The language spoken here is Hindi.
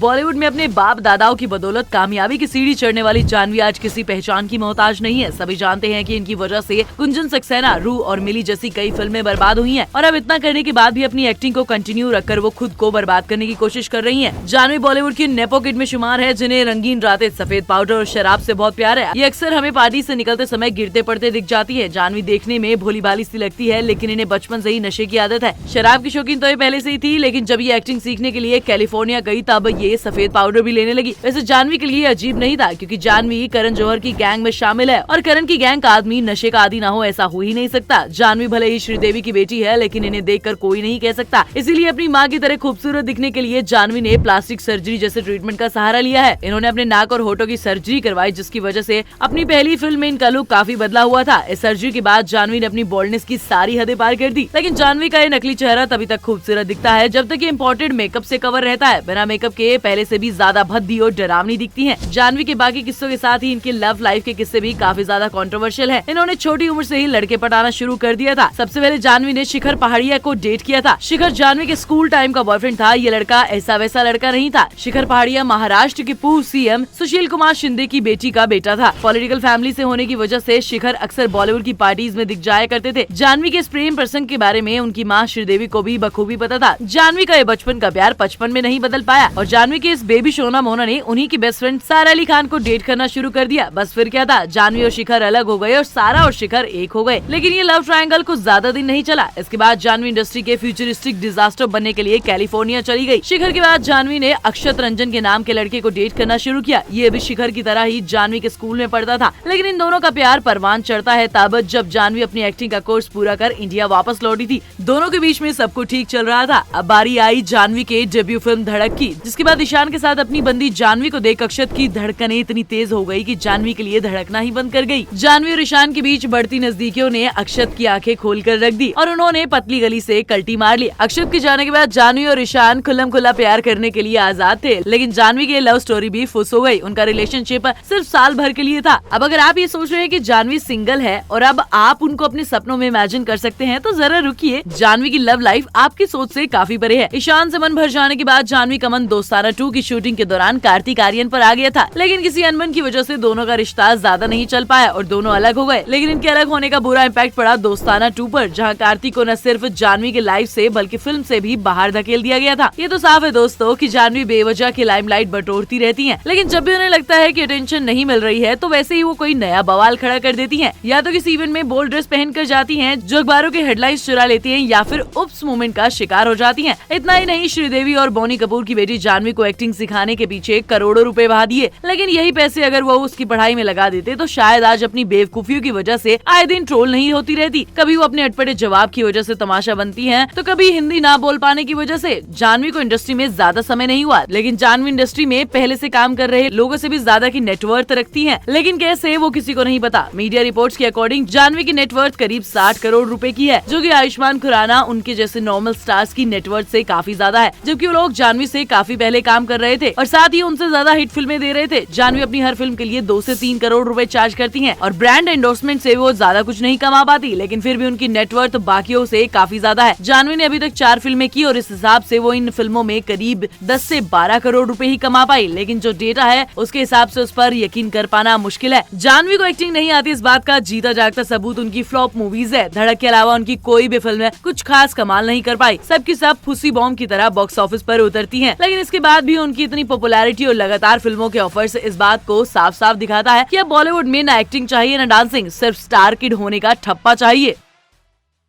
बॉलीवुड में अपने बाप दादाओं की बदौलत कामयाबी की सीढ़ी चढ़ने वाली जानवी आज किसी पहचान की मोहताज नहीं है। सभी जानते हैं कि इनकी वजह से गुंजन सक्सेना, रू और मिली जैसी कई फिल्में बर्बाद हुई हैं और अब इतना करने के बाद भी अपनी एक्टिंग को कंटिन्यू रखकर वो खुद को बर्बाद करने की कोशिश कर रही हैं। जानवी बॉलीवुड की नेपो किड में शुमार है, जिन्हें रंगीन रातें, सफेद पाउडर और शराब से बहुत प्यार है। ये अक्सर हमें पार्टी से निकलते समय गिरते पड़ते दिख जाती है। जानवी देखने में भोली भाली सी लगती है, लेकिन इन्हें बचपन से ही नशे की आदत है। शराब की शौकीन तो ये पहले से ही थी, लेकिन जब ये एक्टिंग सीखने के लिए कैलिफोर्निया गई तब ये सफेद पाउडर भी लेने लगी। वैसे जानवी के लिए अजीब नहीं था, क्योंकि जानवी करण जौहर की गैंग में शामिल है और करण की गैंग का आदमी नशे का आदी ना हो ऐसा हो ही नहीं सकता। जानवी भले ही श्रीदेवी की बेटी है, लेकिन इन्हें देखकर कोई नहीं कह सकता। इसीलिए अपनी माँ की तरह खूबसूरत दिखने के लिए जानवी ने प्लास्टिक सर्जरी जैसे ट्रीटमेंट का सहारा लिया है। इन्होंने अपने नाक और होठों की सर्जरी करवाई, जिसकी वजह से अपनी पहली फिल्म में इनका लुक काफी बदला हुआ था। इस सर्जरी के बाद जानवी ने अपनी बोल्डनेस की सारी हदें पार कर दी, लेकिन जानवी का ये नकली चेहरा तभी तक खूबसूरत दिखता है जब तक ये इम्पोर्टेड मेकअप से कवर रहता है। बिना मेकअप के पहले से भी ज्यादा भद्दी और डरावनी दिखती हैं। जानवी के बाकी किस्सों के साथ ही इनके लव लाइफ के किस्से भी काफी ज्यादा कंट्रोवर्शियल हैं। इन्होंने छोटी उम्र से ही लड़के पटाना शुरू कर दिया था। सबसे पहले जानवी ने शिखर पहाड़िया को डेट किया था। शिखर जानवी के स्कूल टाइम का बॉयफ्रेंड था। ये लड़का ऐसा वैसा लड़का नहीं था। शिखर पहाड़िया महाराष्ट्र के पूर्व सीएम सुशील कुमार शिंदे की बेटी का बेटा था। पॉलिटिकल फैमिली से होने की वजह से शिखर अक्सर बॉलीवुड की पार्टीज में दिख जाया करते थे। जानवी के इस प्रेम प्रसंग के बारे में उनकी माँ श्रीदेवी को भी बखूबी पता था। जानवी का ये बचपन का प्यार 55 में नहीं बदल पाया और जानवी के इस बेबी शोना मोना ने उन्हीं की बेस्ट फ्रेंड सारा अली खान को डेट करना शुरू कर दिया। बस फिर क्या था, जानवी और शिखर अलग हो गए और सारा और शिखर एक हो गए। लेकिन ये लव ट्रायंगल कुछ ज्यादा दिन नहीं चला। इसके बाद जानवी इंडस्ट्री के फ्यूचरिस्टिक डिजास्टर बनने के लिए कैलिफोर्निया चली गई। शिखर के बाद जानवी ने अक्षत रंजन के नाम के लड़के को डेट करना शुरू किया। ये भी शिखर की तरह ही जानवी के स्कूल में पढ़ता था, लेकिन इन दोनों का प्यार परवान चढ़ता है तब जब जानवी अपनी एक्टिंग का कोर्स पूरा कर इंडिया वापस लौटी थी। दोनों के बीच में सब कुछ ठीक चल रहा था। अब बारी आई जानवी के डेब्यू फिल्म धड़क की, जिसके बाद ईशान के साथ अपनी बंदी जानवी को देख अक्षत की धड़कनें इतनी तेज हो गई कि जानवी के लिए धड़कना ही बंद कर गई। जानवी और ईशान के बीच बढ़ती नजदीकियों ने अक्षत की आंखें खोल कर रख दी और उन्होंने पतली गली से कल्टी मार ली। अक्षत के जाने के बाद जानवी और ईशान खुल्लम खुल्ला प्यार करने के लिए आजाद थे, लेकिन जानवी की लव स्टोरी भी फुस हो गई। उनका रिलेशनशिप सिर्फ साल भर के लिए था। अब अगर आप ये सोच रहे हैं कि जानवी सिंगल है और अब आप उनको अपने सपनों में इमेजिन कर सकते हैं, तो जरा रुकिए। जानवी की लव लाइफ आपकी सोच से काफी परे है। ईशान से मन भर जाने के बाद जानवी का मन दोस्ताना 2 की शूटिंग के दौरान कार्तिक आर्यन पर आ गया था, लेकिन किसी अनबन की वजह से दोनों का रिश्ता ज्यादा नहीं चल पाया और दोनों अलग हो गए। लेकिन इनके अलग होने का बुरा इम्पैक्ट पड़ा दोस्ताना 2 पर, जहां कार्तिक को न सिर्फ जानवी के लाइफ से बल्कि फिल्म से भी बाहर धकेल दिया गया था। ये तो साफ है दोस्तों कि जानवी बेवजह की लाइमलाइट बटोरती रहती हैं, लेकिन जब भी उन्हें लगता है कि अटेंशन नहीं मिल रही है तो वैसे ही वो कोई नया बवाल खड़ा कर देती हैं। या तो किसी इवेंट में बोल्ड ड्रेस पहन कर जाती हैं जो अखबारों के हेडलाइंस चुरा लेती हैं, या फिर उप्स मोमेंट का शिकार हो जाती हैं। इतना ही नहीं, श्रीदेवी और बोनी कपूर की बेटी जानवी को एक्टिंग सिखाने के पीछे करोड़ों रुपए बहा दिए, लेकिन यही पैसे अगर वो उसकी पढ़ाई में लगा देते तो शायद आज अपनी बेवकूफियों की वजह से आए दिन ट्रोल नहीं होती रहती। कभी वो अपने अटपटे जवाब की वजह से तमाशा बनती हैं, तो कभी हिंदी ना बोल पाने की वजह से। जानवी को इंडस्ट्री में ज्यादा समय नहीं हुआ, लेकिन जानवी इंडस्ट्री में पहले से काम कर रहे लोगों से भी ज्यादा की नेटवर्थ रखती है, लेकिन कैसे वो किसी को नहीं पता। मीडिया रिपोर्ट्स के अकॉर्डिंग जानवी की नेटवर्थ करीब 60 करोड़ रुपए की है, जो कि आयुष्मान खुराना, उनके जैसे नॉर्मल स्टार्स की नेटवर्थ से काफी ज्यादा है, जबकि वो लोग जानवी से काफी पहले काम कर रहे थे और साथ ही उनसे ज्यादा हिट फिल्में दे रहे थे। जानवी अपनी हर फिल्म के लिए 2 से 3 करोड़ रुपए चार्ज करती हैं और ब्रांड एंडोर्समेंट से वो ज्यादा कुछ नहीं कमा पाती, लेकिन फिर भी उनकी नेटवर्थ बाकियों से काफी ज्यादा है। जानवी ने अभी तक 4 फिल्में की और इस हिसाब से वो इन फिल्मों में करीब 10 से 12 करोड़ रुपए ही कमा पाई, लेकिन जो डेटा है उसके हिसाब से उस पर यकीन कर पाना मुश्किल है। जानवी को एक्टिंग नहीं आती, इस बात का जीता जागता सबूत उनकी फ्लॉप मूवीज है। धड़क के अलावा उनकी कोई भी फिल्म कुछ खास कमाल नहीं कर पाई, सबकी सब फुसी बॉम्ब की तरह बॉक्स ऑफिस पर उतरती हैं। लेकिन इसके बाद भी उनकी इतनी पॉपुलैरिटी और लगातार फिल्मों के ऑफर्स इस बात को साफ साफ दिखाता है कि अब बॉलीवुड में ना एक्टिंग चाहिए ना डांसिंग, सिर्फ स्टार किड होने का ठप्पा चाहिए।